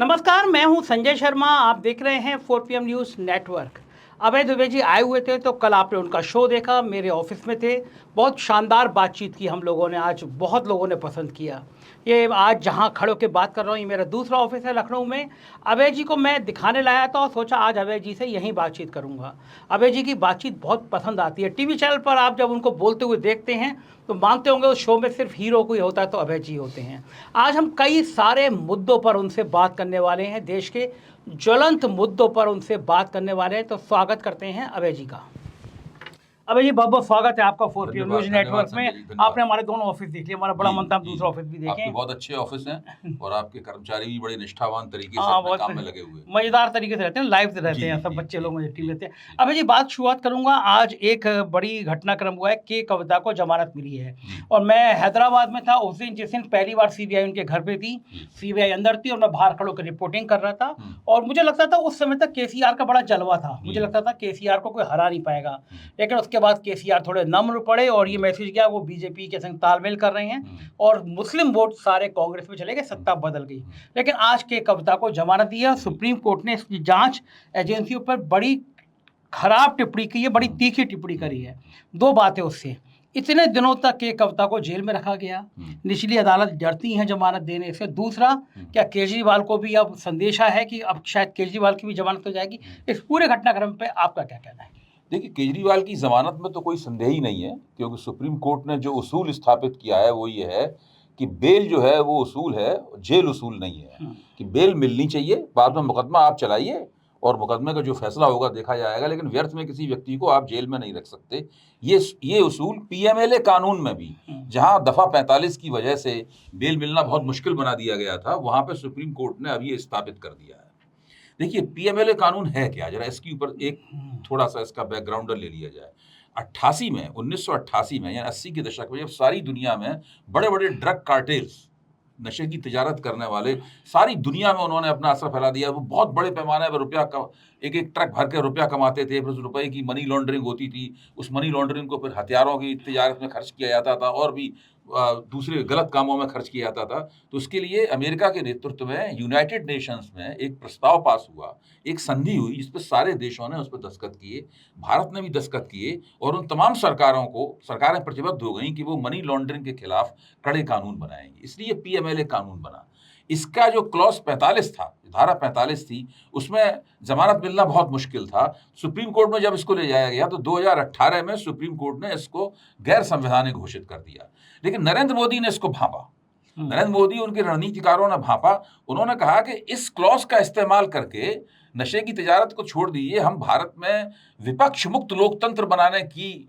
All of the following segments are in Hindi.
नमस्कार, मैं हूं संजय शर्मा। आप देख रहे हैं 4 PM न्यूज़ नेटवर्क। अभय दुबे जी आए हुए थे तो कल आपने उनका शो देखा, मेरे ऑफिस में थे। बहुत शानदार बातचीत की हम लोगों ने, आज बहुत लोगों ने पसंद किया। ये आज जहां खड़े होकर बात कर रहा हूँ, ये मेरा दूसरा ऑफिस है लखनऊ में। अभय जी को मैं दिखाने लाया था और सोचा आज अभय जी से यहीं बातचीत करूँगा। अभय जी की बातचीत बहुत पसंद आती है। टीवी चैनल पर आप जब उनको बोलते हुए देखते हैं तो मानते होंगे उस शो में सिर्फ हीरो कोई होता है तो अभय जी होते हैं। आज हम कई सारे मुद्दों पर उनसे बात करने वाले हैं, देश के ज्वलंत मुद्दों पर उनसे बात करने वाले हैं। तो स्वागत करते हैं अभय जी का। अभय जी बहुत बहुत स्वागत है आपका 4 PM न्यूज़ नेटवर्क में। आपने हमारे दोनों ऑफिस देख लिए, हमारा बड़ा मन था हम दूसरा ऑफिस भी आपके देखें। बहुत अच्छे ऑफिस हैं और आपके कर्मचारी भी बड़े निष्ठावान तरीके से हाँ, अपने बहुत काम में लगे हुए हैं। मज़ेदार तरीके से रहते हैं, लाइव रहते जी, हैं, सब जी, बच्चे जी, लोग मुझे टीवी जी, रहते हैं। जी, अभय जी बात शुरुआत करूँगा, आज एक बड़ी घटनाक्रम हुआ है, के कविता को जमानत मिली है। जी, और मैं हैदराबाद में था उस दिन, जिस दिन पहली बार सीबीआई उनके घर पे थी। जी। सीबीआई अंदर थी और मैं बाहर खड़े होकर रिपोर्टिंग कर रहा था। हुँ, और मुझे लगता था उस समय तक केसीआर का बड़ा जलवा था, मुझे जी। लगता था केसीआर को कोई हरा नहीं पाएगा। हुँ, लेकिन उसके बाद केसीआर थोड़े नम्र पड़े और ये मैसेज किया वो बीजेपी के संग तालमेल कर रहे हैं हुँ, और मुस्लिम वोट सारे कांग्रेस में चले गए, सत्ता बदल गई। लेकिन आज के कविता को जमानत दी है। सुप्रीम कोर्ट ने इसकी जांच एजेंसियों पर बड़ी खराब टिप्पणी की है, बड़ी तीखी टिप्पणी करी है। दो बातें उससे, इतने दिनों तक के कविता को जेल में रखा गया, निचली अदालत डरती हैं जमानत देने से। दूसरा, क्या केजरीवाल को भी अब संदेशा है कि अब शायद केजरीवाल की भी जमानत हो जाएगी? इस पूरे घटनाक्रम पे आपका क्या कहना है? देखिए, केजरीवाल की ज़मानत में तो कोई संदेह ही नहीं है, क्योंकि सुप्रीम कोर्ट ने जो उसूल स्थापित किया है, वो ये है कि बेल जो है, वो उसूल है, जेल उसूल नहीं है। कि बेल मिलनी चाहिए, बाद में मुकदमा आप चलाइए और मुकदमे का जो फैसला होगा देखा जाएगा, लेकिन व्यर्थ में किसी व्यक्ति को आप जेल में नहीं रख सकते। ये उसूल पीएमएलए कानून में भी, जहाँ दफ़ा 45 की वजह से बेल मिलना बहुत मुश्किल बना दिया गया था, वहाँ पे सुप्रीम कोर्ट ने अब ये स्थापित कर दिया है। देखिए, पीएमएलए कानून है क्या? ज़रा इसके ऊपर एक थोड़ा-सा इसका बैकग्राउंडर ले लिया जाए। 88 में 1988 में या 80 के दशक में जब सारी दुनिया में बड़े-बड़े ड्रग कार्टेल्स, नशे की तिजारत करने वाले, सारी दुनिया में उन्होंने अपना असर फैला दिया। वो बहुत बड़े पैमाने पर रुपया क एक-एक ट्रक भर के रुपया कमाते थे, फिर उस रुपए की मनी लॉन्ड्रिंग होती थी। उस मनी लॉन्ड्रिंग को फिर हथियारों की तिजारत में खर्च किया जाता था और भी दूसरे गलत कामों में खर्च किया जाता था। तो उसके लिए अमेरिका के नेतृत्व में यूनाइटेड नेशंस में एक प्रस्ताव पास हुआ, एक संधि हुई जिस पे सारे देशों ने उस पे दस्तखत किए, भारत ने भी दस्तखत किए और उन तमाम सरकारें प्रतिबद्ध हो गईं कि वो मनी लॉन्ड्रिंग के खिलाफ कड़े कानून बनाएँगी। इसलिए पीएमएलए कानून बना। इसका जो क्लॉज़ 45 था, धारा 45 थी, उसमें ज़मानत मिलना बहुत मुश्किल था। सुप्रीम कोर्ट में जब इसको ले जाया गया तो 2018 में सुप्रीम कोर्ट ने इसको गैर संवैधानिक घोषित कर दिया। लेकिन नरेंद्र मोदी ने इसको भांपा। नरेंद्र मोदी, उनके रणनीतिकारों ने भांपा। उन्होंने कहा कि इस क्लॉज़ का इस्तेमाल करके नशे की तिजारत को छोड़ दीजिए, हम भारत में विपक्ष मुक्त लोकतंत्र बनाने की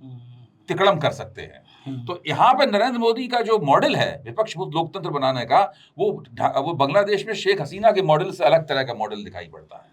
तिकड़म कर सकते हैं। तो यहाँ पे नरेंद्र मोदी का जो मॉडल है विपक्ष मुक्त लोकतंत्र बनाने का, वो बांग्लादेश में शेख हसीना के मॉडल से अलग तरह का मॉडल दिखाई पड़ता है।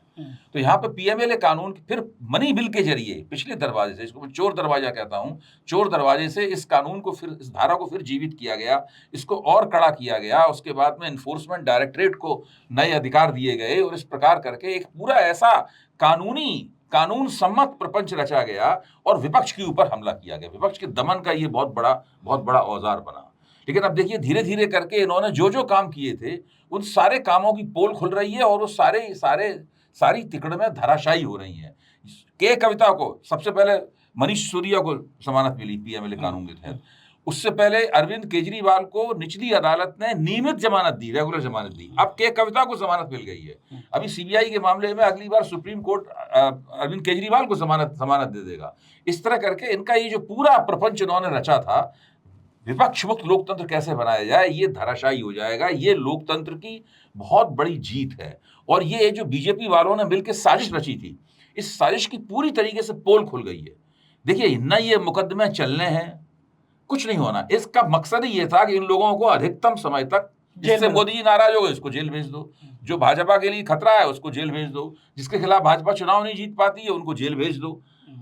तो यहाँ पे पीएमएलए कानून फिर मनी बिल के जरिए पिछले दरवाजे से, इसको मैं चोर दरवाजा कहता हूँ, चोर दरवाजे से इस कानून को फिर, इस धारा को फिर जीवित किया गया, इसको और कड़ा किया गया। उसके बाद में एनफोर्समेंट डायरेक्टरेट को नए अधिकार दिए गए और इस प्रकार करके एक पूरा ऐसा कानून सम्मत प्रपंच रचा गया और विपक्ष के ऊपर हमला किया गया। विपक्ष के दमन का ये बहुत बड़ा औजार बना। लेकिन अब देखिए, धीरे-धीरे करके इन्होंने जो-जो काम किए थे, उन सारे कामों की पोल खुल रही है और वो सारी तिकड़में धराशायी हो रही हैं। के कविता को सबसे पहले मनीष सिसोदिया को जमानत मिली पीएमएलए कानून के तहत। उससे पहले अरविंद केजरीवाल को निचली अदालत ने नियमित जमानत दी, रेगुलर जमानत दी। अब के कविता को जमानत मिल गई है। अभी सीबीआई के मामले में अगली बार सुप्रीम कोर्ट अरविंद केजरीवाल को जमानत दे देगा। इस तरह करके इनका ये जो पूरा प्रपंच इन्होंने रचा था, विपक्ष मुक्त लोकतंत्र कैसे बनाया जाए, ये धराशायी हो जाएगा। ये लोकतंत्र की बहुत बड़ी जीत है और ये जो बीजेपी वालों ने मिलकर साजिश रची थी, इस साजिश की पूरी तरीके से पोल खुल गई है। देखिए, न ये मुकदमे चलने हैं, कुछ नहीं होना। इसका मकसद ही ये था कि इन लोगों को अधिकतम समय तक, जिससे मोदी जी नाराज हो गए उसको जेल भेज दो, जो भाजपा के लिए खतरा है उसको जेल भेज दो, जिसके खिलाफ भाजपा चुनाव नहीं जीत पाती है उनको जेल भेज दो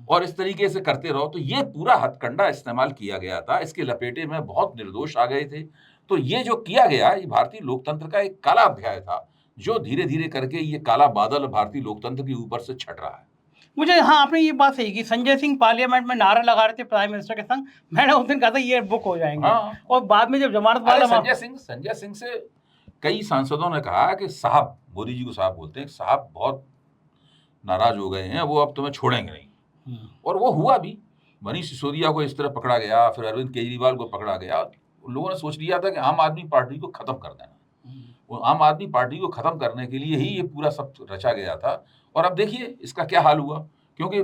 और इस तरीके से करते रहो। तो ये पूरा हथकंडा इस्तेमाल किया गया था। इसके लपेटे में बहुत निर्दोष आ गए थे। तो ये जो किया गया, ये भारतीय लोकतंत्र का एक काला अध्याय था, जो धीरे-धीरे करके ये काला बादल भारतीय लोकतंत्र के ऊपर से छट रहा है। मुझे, हाँ, आपने ये बात सही की। संजय सिंह पार्लियामेंट में नारा लगा रहे थे प्राइम मिनिस्टर के संग, मैंने उस दिन कहा था ये बुक हो जाएंगे। हाँ। और बाद में जब जमानत वाला संजय सिंह से कई सांसदों ने कहा कि साहब, मोदी जी को साहब बोलते हैं, साहब बहुत नाराज हो गए हैं, वो अब तुम्हें छोड़ेंगे नहीं। और वो हुआ भी। मनीष सिसोदिया को इस तरह पकड़ा गया, फिर अरविंद केजरीवाल को पकड़ा गया। लोगों ने सोच लिया था कि आम आदमी पार्टी को खत्म कर देना। वो आम आदमी पार्टी को खत्म करने के लिए ही ये पूरा सब रचा गया था। और अब देखिए इसका क्या हाल हुआ। क्योंकि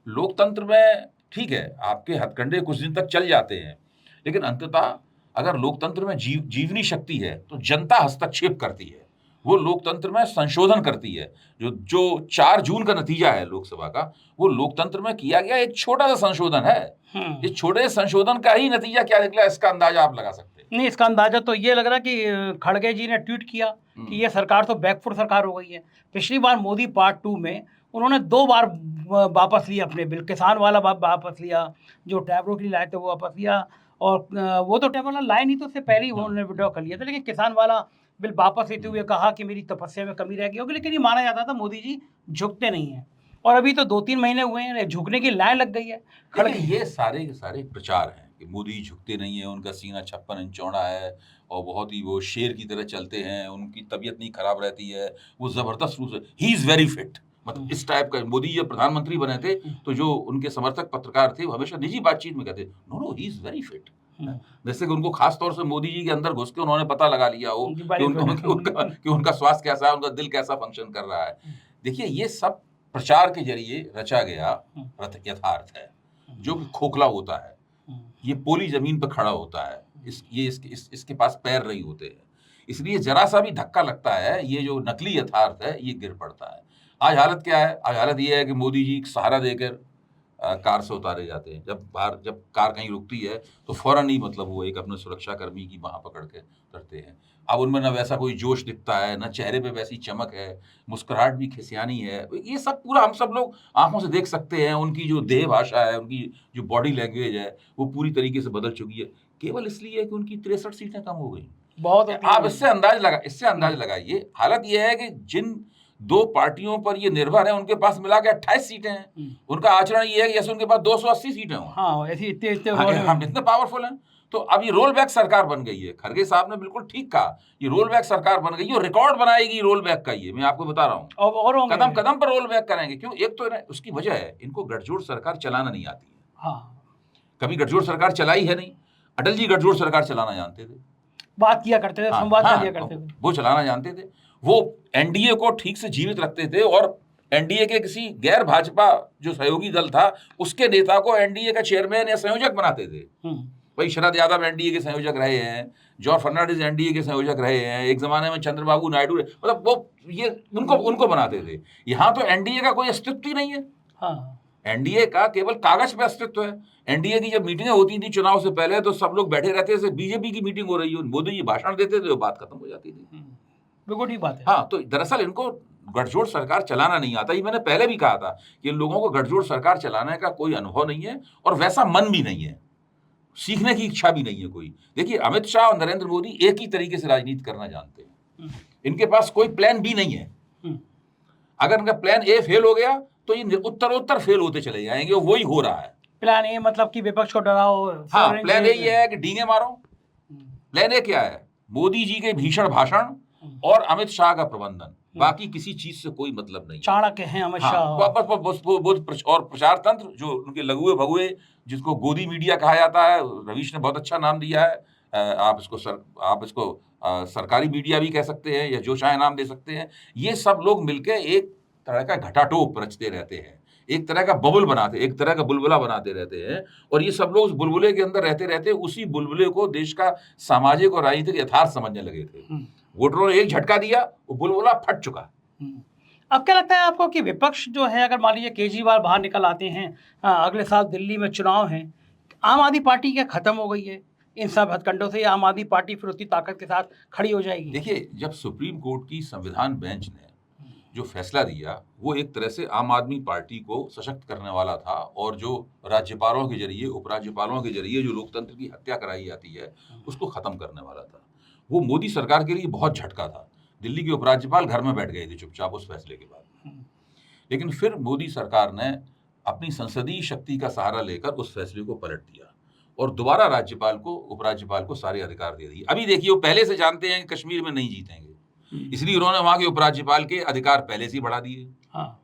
लोकतंत्र में ठीक है, आपके हथकंडे कुछ दिन तक चल जाते हैं, लेकिन अंततः अगर लोकतंत्र में जीवनी शक्ति है तो जनता हस्तक्षेप करती है, वो लोकतंत्र में संशोधन करती है। जो 4 जून का नतीजा है लोकसभा का, वो लोकतंत्र में किया गया एक छोटा सा संशोधन है। इस छोटे संशोधन का ही नतीजा क्या निकला, इसका अंदाजा आप लगा सकते हैं। नहीं, इसका अंदाजा तो ये लग रहा कि खड़गे जी ने ट्वीट किया कि ये सरकार तो बैकफुट सरकार हो गई है। पिछली बार मोदी पार्ट 2 में उन्होंने 2 बार वापस लिया अपने बिल। किसान वाला वापस लिया, जो टैबरों के लिए लाए थे वो वापस लिया, और वो तो टैब वाला लाए नहीं, तो उससे पहले ही उन्होंने विड्रॉ कर लिया था। लेकिन किसान वाला बिल वापस लेते हुए कहा कि मेरी तपस्या में कमी रह गई होगी। लेकिन ये माना जाता था मोदी जी झुकते नहीं हैं, और अभी तो 2-3 महीने हुए हैं, झुकने की लाइन लग गई है। खड़गे ये सारे के सारे प्रचार हैं कि मोदी झुकते नहीं है, उनका सीना 56 इंच चौड़ा है और बहुत ही वो शेर की तरह चलते हैं, उनकी तबीयत नहीं खराब रहती है, वो जबरदस्त रूप से ही इज वेरी फिट। मतलब इस टाइप का। मोदी जब प्रधानमंत्री बने थे तो जो उनके समर्थक पत्रकार थे वो हमेशा निजी बातचीत में कहते no no he is very fit. जैसे कि उनको खास तौर से मोदी जी के अंदर घुस के उन्होंने पता लगा लिया हो कि उनका स्वास्थ्य कैसा है, उनका दिल कैसा फंक्शन कर रहा है। देखिए ये सब प्रचार के जरिए रचा गया यथार्थ है, जो कि खोखला होता है। ये पोली जमीन पर खड़ा होता है, इसके पास पैर नहीं होते हैं, इसलिए जरा सा भी धक्का लगता है, ये जो नकली यथार्थ है ये गिर पड़ता है। आज हालत क्या है? आज हालत ये है कि मोदी जी सहारा देकर कार से उतारे जाते हैं। जब कार कहीं रुकती है तो फौरन ही मतलब वो एक अपने सुरक्षा कर्मी की बांह पकड़ के करते हैं। अब उनमें न वैसा कोई जोश दिखता है, न चेहरे पे वैसी चमक है, मुस्कुराहट भी खिसियानी है। ये सब पूरा हम सब लोग आंखों से देख सकते हैं। उनकी जो देह भाषा है, उनकी जो बॉडी लैंग्वेज है, वो पूरी तरीके से बदल चुकी है, केवल इसलिए कि उनकी 63 सीटें कम हो गई। बहुत आप इससे अंदाज लगाइए। हालत यह है कि जिन 2 पार्टियों पर ये निर्भर है, उनके पास मिला के 28 सीटें हैं। उनका आचरण ये है कि जैसे उनके पास 280 सीटें हों। हाँ, ऐसी इतने हम इतने पावरफुल हैं। तो अब ये रोल बैक सरकार बन गई है। खड़गे साहब ने बिल्कुल ठीक कहा, ये रोल बैक सरकार बन गई है और रिकॉर्ड बनाएगी रोल बैक का। ये मैं आपको बता रहा हूँ, और कदम कदम पर रोल बैक करेंगे। क्यों? एक तो उसकी वजह है, इनको गठजोड़ सरकार चलाना नहीं आती है। हाँ, कभी गठजोड़ सरकार चलाई है नहीं। अटल जी गठजोड़ सरकार चलाना जानते थे, बात किया करते थे, संवाद किया करते थे, वो चलाना जानते थे। वो एनडीए को ठीक से जीवित रखते थे और एनडीए के किसी गैर भाजपा जो सहयोगी दल था, उसके नेता को एनडीए का चेयरमैन या संयोजक बनाते थे। भाई शरद यादव एनडीए के संयोजक रहे हैं, जॉर्ज फर्नांडिस एनडीए के संयोजक रहे हैं, एक जमाने में चंद्रबाबू नायडू, मतलब वो ये उनको बनाते थे। यहाँ तो एनडीए का कोई अस्तित्व ही नहीं है। हाँ, एनडीए का केवल कागज पे अस्तित्व है। एनडीए की जब मीटिंगें होती थी चुनाव से पहले, तो सब लोग बैठे रहते थे, बीजेपी की मीटिंग हो रही है, मोदी जी भाषण देते थे, बात खत्म हो जाती थी। बिल्कुल ठीक बात है। हाँ, तो दरअसल इनको गठजोड़ सरकार चलाना नहीं आता। ये मैंने पहले भी कहा था कि इन लोगों को गठजोड़ सरकार चलाने का कोई अनुभव नहीं है और वैसा मन भी नहीं है, सीखने की इच्छा भी नहीं है कोई। देखिए अमित शाह और नरेंद्र मोदी एक ही तरीके से राजनीति करना जानते हैं। इनके पास कोई प्लान बी नहीं है। अगर इनका प्लान ए फेल हो गया तो ये उत्तरोत्तर फेल होते चले जाएंगे, और वही हो रहा है। प्लान ए मतलब कि विपक्ष को डराओ। हाँ, प्लान ए ये है कि डींगे मारो। प्लान ए क्या है? मोदी जी के भीषण भाषण और अमित शाह का प्रबंधन, बाकी किसी चीज से कोई मतलब नहीं। चाणक्य हैं अमित शाह। और प्रचार तंत्र जो उनके लघुए भगुए, जिसको गोदी मीडिया कहा जाता है, रवीश ने बहुत अच्छा नाम दिया है। आप इसको सरकारी मीडिया भी कह सकते हैं या जो चाहे नाम दे सकते हैं। ये सब लोग मिलके एक तरह का घटाटोप रचते रहते हैं, एक तरह का बबल बनाते, एक तरह का बुलबुला बनाते रहते हैं। और ये सब लोग उस बुलबुले के अंदर रहते रहते उसी बुलबुले को देश का सामाजिक और राजनीतिक यथार्थ समझने लगे थे। वोटरों ने एक झटका दिया, वो बुलबुला फट चुका। अब क्या लगता है आपको कि विपक्ष जो है, अगर मान लीजिए केजरीवाल बाहर निकल आते हैं, अगले साल दिल्ली में चुनाव हैं, आम आदमी पार्टी क्या खत्म हो गई है इन सब हथकंडों से, या आम आदमी पार्टी फिर उतनी ताकत के साथ खड़ी हो जाएगी? देखिए, जब सुप्रीम कोर्ट की संविधान बेंच ने जो फैसला दिया, वो एक तरह से आम आदमी पार्टी को सशक्त करने वाला था, और जो राज्यपालों के जरिए, उपराज्यपालों के जरिए जो लोकतंत्र की हत्या कराई जाती है, उसको खत्म करने वाला था। वो मोदी सरकार के लिए बहुत झटका था। दिल्ली के उपराज्यपाल घर में बैठ गए थे चुपचाप उस फैसले के बाद। लेकिन फिर मोदी सरकार ने अपनी संसदीय शक्ति का सहारा लेकर उस फैसले को पलट दिया और दोबारा राज्यपाल को, उपराज्यपाल को सारे अधिकार दे दिए। अभी देखिए वो पहले से जानते हैं कि कश्मीर में नहीं जीतेंगे, इसलिए उन्होंने वहां के उपराज्यपाल के अधिकार पहले से ही बढ़ा दिए। हाँ।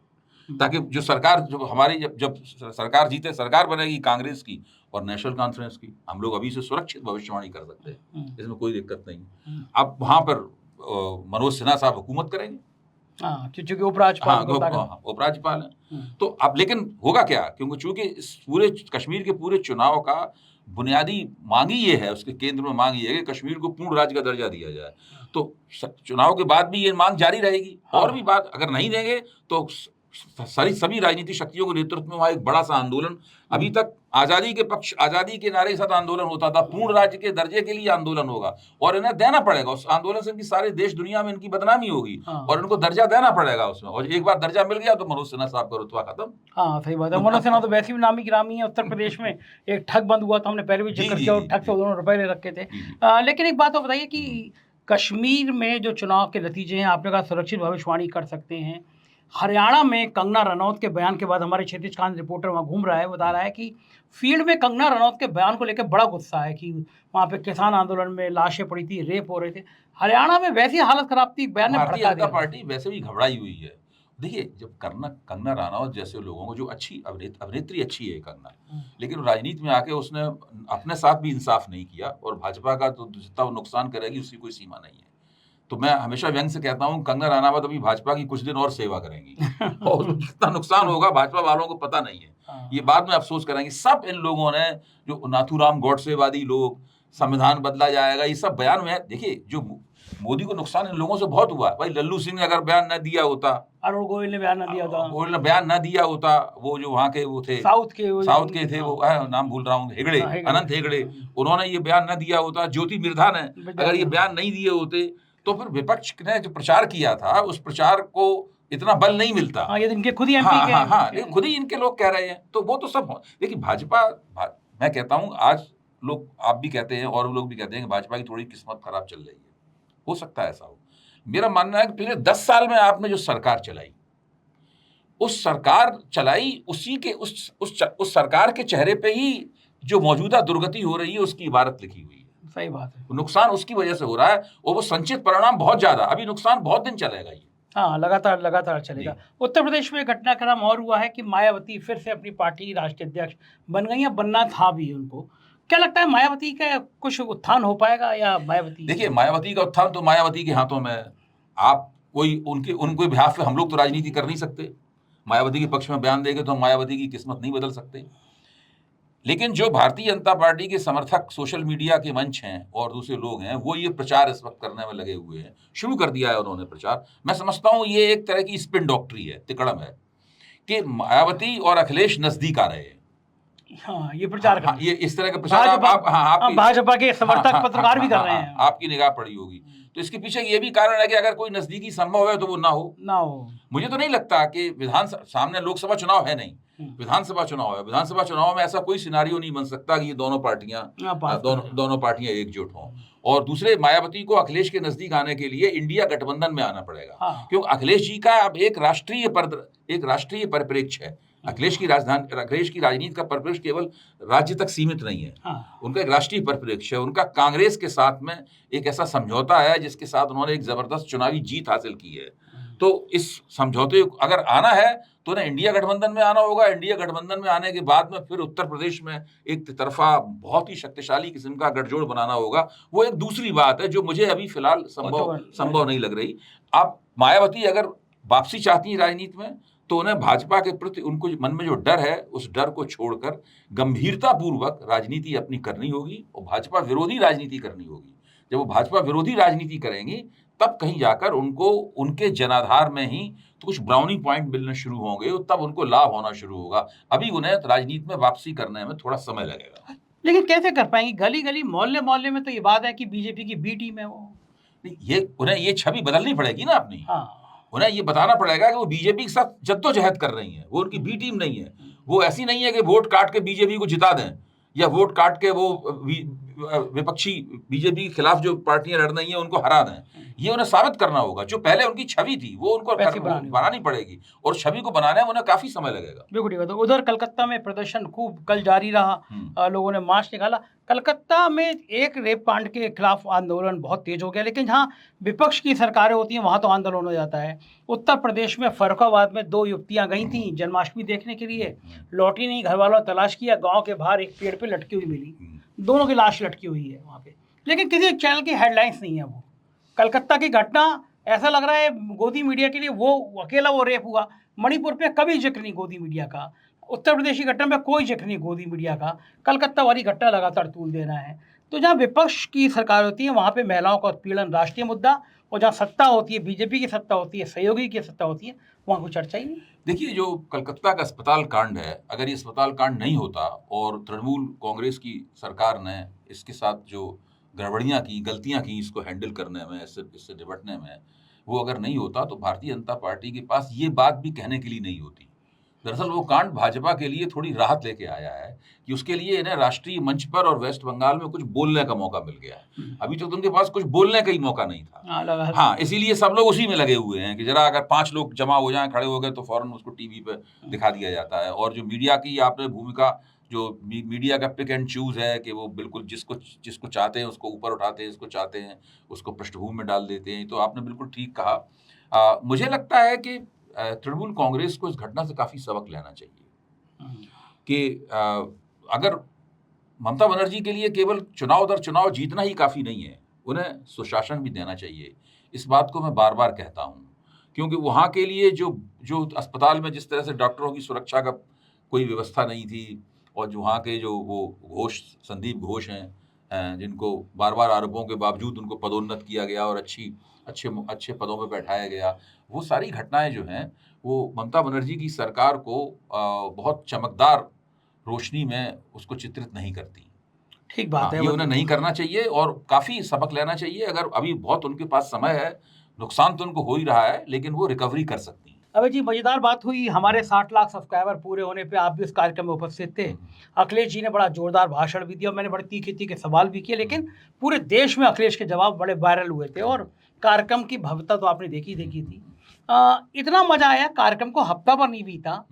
ताकि जो सरकार, जो हमारी जब सरकार जीते, सरकार बनेगी कांग्रेस की और नेशनल कॉन्फ्रेंस की, हम लोग अभी से सुरक्षित भविष्यवाणी कर सकते हैं, इसमें कोई दिक्कत नहीं। अब वहां पर मनोज सिन्हा साहब हुकूमत करेंगे, क्योंकि उपराज्यपाल उपराज्यपाल है। तो अब लेकिन होगा क्या, क्योंकि चूंकि इस पूरे कश्मीर के पूरे चुनाव का बुनियादी मांग ही ये है, उसके केंद्र में मांग ये है कि कश्मीर को पूर्ण राज्य का दर्जा दिया जाए। तो चुनाव के बाद भी ये मांग जारी रहेगी। और भी बात, अगर नहीं देंगे तो सभी राजनीतिक शक्तियों के नेतृत्व में वहां एक बड़ा सा आंदोलन, अभी तक आजादी के पक्ष, आजादी के नारे के साथ आंदोलन होता था, पूर्ण राज्य के दर्जे के लिए आंदोलन होगा और इन्हें देना पड़ेगा। उस आंदोलन से इनकी सारे देश दुनिया में इनकी बदनामी होगी और इनको दर्जा देना पड़ेगा उसमें। और एक बार दर्जा मिल गया तो मनोज सिन्हा साहब का रुतबा खत्म। हाँ, सही बात है। मनोज सिन्हा तो वैसे भी नामी गिरामी है। उत्तर प्रदेश में एक ठग बंद हुआ था, हमने पहले भी जिक्र किया, और ठग से उन्होंने रुपए ले रखे थे। लेकिन एक बात तो बताइए कि कश्मीर में जो चुनाव के नतीजे हैं, आपने कहा सुरक्षित भविष्यवाणी कर सकते हैं। हरियाणा में कंगना रनौत के बयान के बाद हमारे क्षितिज कांत रिपोर्टर वहाँ घूम रहा है, बता रहा है कि फील्ड में कंगना रनौत के बयान को लेकर बड़ा गुस्सा है कि वहाँ पे किसान आंदोलन में लाशें पड़ी थी, रेप हो रहे थे। हरियाणा में वैसी हालत खराब थी, बयान भारतीय जनता पार्टी वैसे भी घबराई हुई है। देखिए, जब कंगना रनौत जैसे लोगों को, जो अच्छी अभिनेत्री अच्छी है कंगना, लेकिन राजनीति में आके उसने अपने साथ भी इंसाफ नहीं किया और भाजपा का तो जितना वो नुकसान करेगी उसकी कोई सीमा नहीं है। तो मैं हमेशा व्यंग से कहता हूँ, कंगना रनौत अभी भाजपा की कुछ दिन और सेवा करेंगी और जितना नुकसान होगा भाजपा वालों को पता नहीं है, ये बाद में अफसोस करेंगे। सब इन लोगों ने, जो नाथूराम गोडसेवादी लोग, संविधान बदला जाएगा, ये सब बयान में, देखिए जो मोदी को नुकसान इन लोगों से बहुत हुआ। भाई लल्लू सिंह ने अगर बयान न दिया होता, अरुण गोयल ने बयान न दिया होता, गोयल ने बयान न दिया होता, वो जो वहाँ के वो थे, साउथ के थे, वो नाम भूल रहा हूँ, हेगड़े, अनंत हेगड़े, उन्होंने ये बयान न दिया होता, ज्योति मिर्धा ने अगर ये बयान नहीं दिए होते, तो फिर विपक्ष ने जो प्रचार किया था उस प्रचार को इतना बल नहीं मिलता। ये इनके खुद ही एमपी के लेकिन खुद ही इनके लोग कह रहे हैं, तो वो तो सब। देखिए भाजपा, मैं कहता हूँ आज लोग, आप भी कहते हैं और लोग भी कहते हैं कि भाजपा की थोड़ी किस्मत खराब चल रही है, हो सकता है ऐसा हो। मेरा मानना है कि पिछले 10 साल में आपने जो सरकार चलाई, उस सरकार चलाई उसी के उस सरकार के चेहरे पे ही जो मौजूदा दुर्गति हो रही है उसकी इबारत लिखी हुई है। सही बात है। नुकसान उसकी वजह से हो रहा है और वो संचित परिणाम बहुत ज्यादा, अभी नुकसान बहुत दिन चलेगा ये। हाँ, लगातार चलेगा। उत्तर प्रदेश में घटनाक्रम और हुआ है कि मायावती फिर से अपनी पार्टी की राष्ट्रीय अध्यक्ष बन गई है, बनना था भी उनको। क्या लगता है, मायावती का कुछ उत्थान हो पाएगा या मायावती? देखिए, मायावती का उत्थान तो मायावती के हाथों में। आप कोई उनके बिहाफ पे हम लोग तो राजनीति कर नहीं सकते। मायावती के पक्ष में बयान देंगे तो हम मायावती की किस्मत नहीं बदल सकते। लेकिन जो भारतीय जनता पार्टी के समर्थक सोशल मीडिया के मंच हैं और दूसरे लोग हैं, वो ये प्रचार इस वक्त करने में लगे हुए हैं, शुरू कर दिया है उन्होंने प्रचार। मैं समझता हूँ ये एक तरह की स्पिन डॉक्टरी है, तिकड़म है कि मायावती और अखिलेश नजदीक आ रहे हैं। हाँ, ये प्रचार ये इस तरह का प्रचार भाजपा के समर्थक पत्रकार भी कर रहे हैं, आपकी निगाह पड़ी होगी। तो इसके पीछे ये भी कारण है कि अगर कोई नजदीकी संभव है तो वो ना हो। मुझे तो नहीं लगता कि सामने लोकसभा चुनाव है, नहीं विधानसभा चुनाव है। विधानसभा चुनाव में ऐसा कोई सिनारियो नहीं बन सकता कि ये दोनों पार्टियां एकजुट हों। और दूसरे, मायावती को अखिलेश के नजदीक आने के लिए इंडिया गठबंधन में आना पड़ेगा, क्योंकि अखिलेश जी का अब एक राष्ट्रीय परिप्रेक्ष्य है। अखिलेश की राजनीति का परिप्रेक्ष्य केवल राज्य तक सीमित नहीं है। उनका एक राष्ट्रीय परिप्रेक्ष्य है। उनका कांग्रेस के साथ में एक ऐसा समझौता है जिसके साथ उन्होंने एक जबरदस्त चुनावी जीत हासिल की है। तो इस समझौते अगर आना है तो उन्हें इंडिया गठबंधन में आना होगा। इंडिया गठबंधन में आने के बाद में फिर उत्तर प्रदेश में एक तरफा बहुत ही शक्तिशाली किस्म का गठजोड़ बनाना होगा। वो एक दूसरी बात है जो मुझे अभी फिलहाल संभव नहीं लग रही। अब मायावती अगर वापसी चाहती है राजनीति में, तो उन्हें भाजपा के प्रति उनको मन में जो डर है, उस डर को छोड़कर गंभीरता पूर्वक राजनीति अपनी करनी होगी और भाजपा विरोधी राजनीति करनी होगी। जब वो भाजपा विरोधी राजनीति करेंगी तब कहीं जाकर उनको उनके जनाधार में ही तो कुछ ब्राउनी पॉइंट मिलने शुरू होंगे, तब उनको लाभ होना शुरू होगा। अभी उन्हें राजनीति में वापसी करने में थोड़ा समय लगेगा। लेकिन कैसे कर पाएंगे? गली गली मोहल्ले में तो ये बात है कि बीजेपी की बी टीम है वो। उन्हें ये छवि बदलनी पड़ेगी ना अपनी। उन्हें ये बताना पड़ेगा कि वो बीजेपी के साथ जद्दोजहद कर रही है, वो उनकी बी टीम नहीं है। वो ऐसी नहीं है कि वोट काट के बीजेपी को जिता दें या वोट काट के वो विपक्षी बीजेपी के खिलाफ जो पार्टियां लड़ रही हैं उनको हरा दें। ये उन्हें साबित करना होगा। जो पहले उनकी छवि थी वो उनको बनानी पड़ेगी, और छवि को बनाने में उन्हें काफी समय लगेगा। बिल्कुल। तो उधर कलकत्ता में प्रदर्शन खूब कल जारी रहा, लोगों ने मार्च निकाला। कलकत्ता में एक रेप कांड के खिलाफ आंदोलन बहुत तेज हो गया, लेकिन जहाँ विपक्ष की सरकारें होती हैं वहाँ तो आंदोलन हो जाता है। उत्तर प्रदेश में फर्रुखाबाद में 2 युवतियाँ गई थीं जन्माष्टमी देखने के लिए, लौटी नहीं, घर वालों ने तलाश किया, गाँव के बाहर एक पेड़ पे लटकी हुई मिली, दोनों की लाश लटकी हुई है वहाँ पे, लेकिन किसी चैनल की हेडलाइंस नहीं है। वो कलकत्ता की घटना ऐसा लग रहा है गोदी मीडिया के लिए वो अकेला वो रेप हुआ। मणिपुर पे कभी जिक्र नहीं गोदी मीडिया का, उत्तर प्रदेश की घटना में कोई जिक्र नहीं गोदी मीडिया का, कलकत्ता वाली घटना लगातार तूल देना है। तो जहाँ विपक्ष की सरकार होती है वहाँ पे महिलाओं का उत्पीड़न राष्ट्रीय मुद्दा, और जहाँ सत्ता होती है, बीजेपी की सत्ता होती है, सहयोगी की सत्ता होती है, वहाँ कोई चर्चा ही नहीं। देखिए, जो कलकत्ता का अस्पताल कांड है, अगर ये अस्पताल कांड नहीं होता और तृणमूल कांग्रेस की सरकार ने इसके साथ जो गड़बड़ियाँ की, गलतियाँ की इसको हैंडल करने में, इससे निपटने में, वो अगर नहीं होता तो भारतीय जनता पार्टी के पास ये बात भी कहने के लिए नहीं होती। दरअसल वो कांड भाजपा के लिए थोड़ी राहत लेके आया है कि उसके लिए इन्हें राष्ट्रीय मंच पर और वेस्ट बंगाल में कुछ बोलने का मौका मिल गया है। अभी तो उनके पास कुछ बोलने का ही मौका नहीं था। हाँ, इसीलिए सब लोग उसी में लगे हुए हैं कि जरा अगर 5 लोग जमा हो जाएं, खड़े हो गए, तो फौरन उसको टीवी पे दिखा दिया जाता है। और जो मीडिया की आपने भूमिका, जो मीडिया का पिक एंड चूज है कि वो बिल्कुल जिसको चाहते हैं उसको ऊपर उठाते हैं, जिसको चाहते हैं उसको पृष्ठभूमि में डाल देते हैं। तो आपने बिल्कुल ठीक कहा। मुझे लगता है कि तृणमूल कांग्रेस को इस घटना से काफी सबक लेना चाहिए कि अगर ममता बनर्जी के लिए केवल चुनाव दर चुनाव जीतना ही काफी नहीं है, उन्हें सुशासन भी देना चाहिए। इस बात को मैं बार बार कहता हूँ, क्योंकि वहाँ के लिए जो अस्पताल में जिस तरह से डॉक्टरों की सुरक्षा का कोई व्यवस्था नहीं थी, और जो वहाँ के जो वो घोष, संदीप घोष हैं, जिनको बार बार आरोपों के बावजूद उनको पदोन्नत किया गया और अच्छे पदों पर बैठाया गया, वो सारी घटनाएं जो हैं वो ममता बनर्जी की सरकार को बहुत चमकदार रोशनी में उसको चित्रित नहीं करती। ठीक बात है, ये उन्हें नहीं करना चाहिए और काफी सबक लेना चाहिए। अगर अभी बहुत उनके पास समय है, नुकसान तो उनको हो ही रहा है, लेकिन वो रिकवरी कर सकती हैं। अबे जी, मजेदार बात हुई, हमारे 60 लाख सब्सक्राइबर पूरे होने पे आप भी उस कार्यक्रम में उपस्थित थे। अखिलेश जी ने बड़ा जोरदार भाषण भी दिया, मैंने बड़े तीखे सवाल भी किए, लेकिन पूरे देश में अखिलेश के जवाब बड़े वायरल हुए थे और कार्यक्रम की भव्यता तो आपने देखी थी। इतना मजा आया, कार्यक्रम को हफ्ता भर नहीं बीता,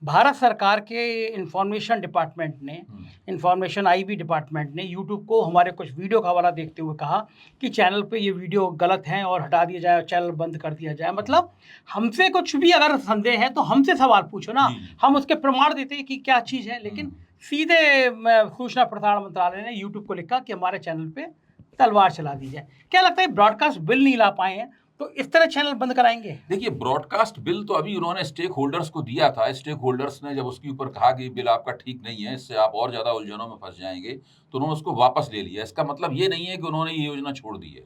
भारत सरकार के इंफॉर्मेशन डिपार्टमेंट ने, इंफॉर्मेशन आईबी डिपार्टमेंट ने यूट्यूब को हमारे कुछ वीडियो का हवाला देखते हुए कहा कि चैनल पे ये वीडियो गलत हैं और हटा दिया जाए, चैनल बंद कर दिया जाए। मतलब हमसे कुछ भी अगर संदेह है तो हमसे सवाल पूछो ना, हम उसके प्रमाण देते हैं कि क्या चीज़ है। लेकिन सीधे सूचना प्रसारण मंत्रालय ने यूट्यूब को लिखा कि हमारे चैनल पे तलवार चला दी जाए। क्या लगता है ब्रॉडकास्ट बिल नहीं ला पाए हैं तो इस तरह चैनल बंद कराएंगे? देखिए, ब्रॉडकास्ट बिल तो अभी उन्होंने स्टेक होल्डर्स को दिया था। स्टेक होल्डर्स ने जब उसके ऊपर कहा कि बिल आपका ठीक नहीं है, इससे आप और ज़्यादा उलझनों में फंस जाएंगे, तो उन्होंने उसको वापस ले लिया। इसका मतलब ये नहीं है कि उन्होंने ये योजना छोड़ दी है।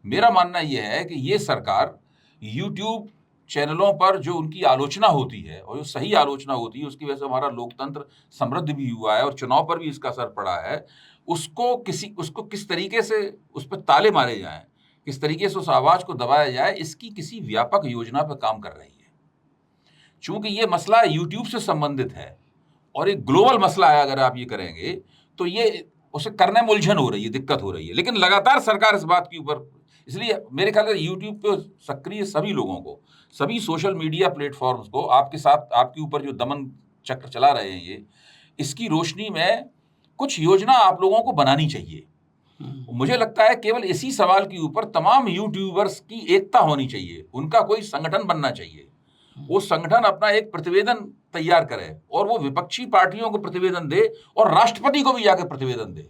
मेरा मानना ये है कि ये सरकार यूट्यूब चैनलों पर जो उनकी आलोचना होती है और जो सही आलोचना होती है, उसकी वजह से हमारा लोकतंत्र समृद्ध भी हुआ है और चुनाव पर भी इसका असर पड़ा है, उसको किस तरीके से उस पर ताले मारे जाएं, किस तरीके से उस आवाज़ को दबाया जाए, इसकी किसी व्यापक योजना पर काम कर रही है। चूंकि ये मसला यूट्यूब से संबंधित है और एक ग्लोबल मसला है, अगर आप ये करेंगे तो ये उसे करने में उलझन हो रही है, दिक्कत हो रही है। लेकिन लगातार सरकार इस बात के ऊपर, इसलिए मेरे ख्याल से यूट्यूब पे सक्रिय सभी लोगों को, सभी सोशल मीडिया प्लेटफॉर्म्स को आपके साथ, आपके ऊपर जो दमन चक्र चला रहे हैं, ये इसकी रोशनी में कुछ योजना आप लोगों को बनानी चाहिए। मुझे लगता है केवल इसी सवाल के ऊपर तमाम यूट्यूबर्स की एकता होनी चाहिए, उनका कोई संगठन बनना चाहिए। वो संगठन अपना एक प्रतिवेदन तैयार करे और वो विपक्षी पार्टियों को प्रतिवेदन दे और राष्ट्रपति को भी जाकर प्रतिवेदन दे,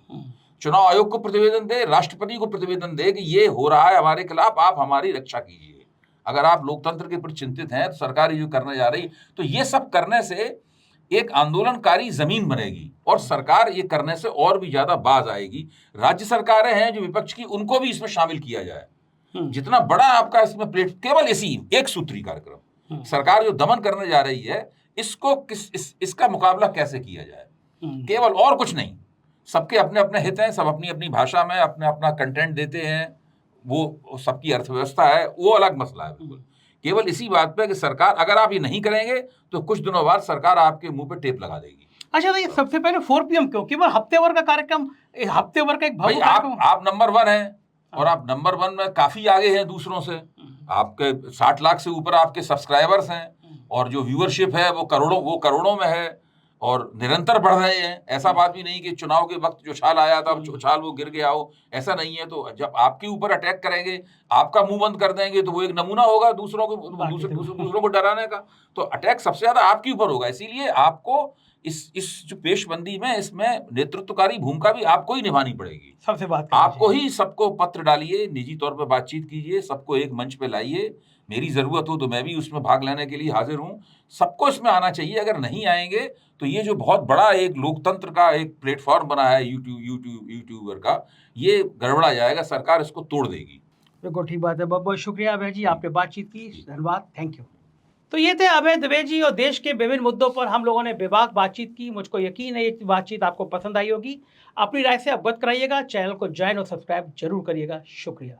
चुनाव आयोग को प्रतिवेदन दे, राष्ट्रपति को प्रतिवेदन दे कि ये हो रहा है हमारे खिलाफ, आप हमारी रक्षा कीजिए। अगर आप लोकतंत्र के प्रति चिंतित हैं तो सरकार ये जो करने जा रही, तो ये सब करने से एक आंदोलनकारी जमीन बनेगी और सरकार ये करने से और भी ज्यादा बाज आएगी। राज्य सरकारें हैं जो विपक्ष की, उनको भी इसमें शामिल किया जाए। जितना बड़ा आपका इसमें केवल इसी एक सूत्री कार्यक्रम, सरकार जो दमन करने जा रही है, इसको इसका मुकाबला कैसे किया जाए, केवल, और कुछ नहीं। सबके अपने अपने हित हैं, सब अपनी अपनी भाषा में अपना कंटेंट देते हैं, वो सबकी अर्थव्यवस्था है, वो अलग मसला है। बिल्कुल केवल इसी बात पे कि सरकार, अगर आप ये नहीं करेंगे तो कुछ दिनों बाद सरकार आपके मुंह पे टेप लगा देगी। अच्छा, तो ये सबसे पहले 4 PM क्यों? केवल हफ्ते भर का कार्यक्रम, हफ्ते भर का एक भाई आप नंबर 1 हैं, और आप नंबर 1 में काफी आगे हैं दूसरों से। आपके 60 लाख से ऊपर आपके सब्सक्राइबर्स हैं और जो व्यूअरशिप है वो करोड़ों में है और निरंतर बढ़ रहे हैं। ऐसा बात भी नहीं कि चुनाव के वक्त जो उछाल आया था उछाल वो गिर गया हो, ऐसा नहीं है। तो जब आपके ऊपर अटैक करेंगे, आपका मुंह बंद कर देंगे, तो वो एक नमूना होगा दूसरों को डराने का। तो अटैक सबसे ज्यादा आपके ऊपर होगा। इसीलिए आपको इस जो पेशबंदी में, इसमें नेतृत्वकारी भूमिका भी आपको ही निभानी पड़ेगी। सबसे बात आपको ही सबको पत्र डालिए, निजी तौर पे बातचीत कीजिए, सबको एक मंच पे लाइए। मेरी जरूरत हो तो मैं भी उसमें भाग लेने के लिए हाजिर हूं। सबको इसमें आना चाहिए। अगर नहीं आएंगे तो ये जो बहुत बड़ा एक लोकतंत्र का एक प्लेटफॉर्म बना है यूट्यूबर का, ये गड़बड़ा जाएगा। सरकार इसको तोड़ देगी। बिल्कुल ठीक बात है। बहुत बहुत शुक्रिया अभय जी, आपने बातचीत की, धन्यवाद, थैंक यू। तो ये थे अभय दुबे जी और देश के विभिन्न मुद्दों पर हम लोगों ने बेबाक बातचीत की। मुझको यकीन है ये बातचीत आपको पसंद आई होगी। अपनी राय से अवगत कराइएगा, चैनल को ज्वाइन और सब्सक्राइब जरूर करिएगा। शुक्रिया।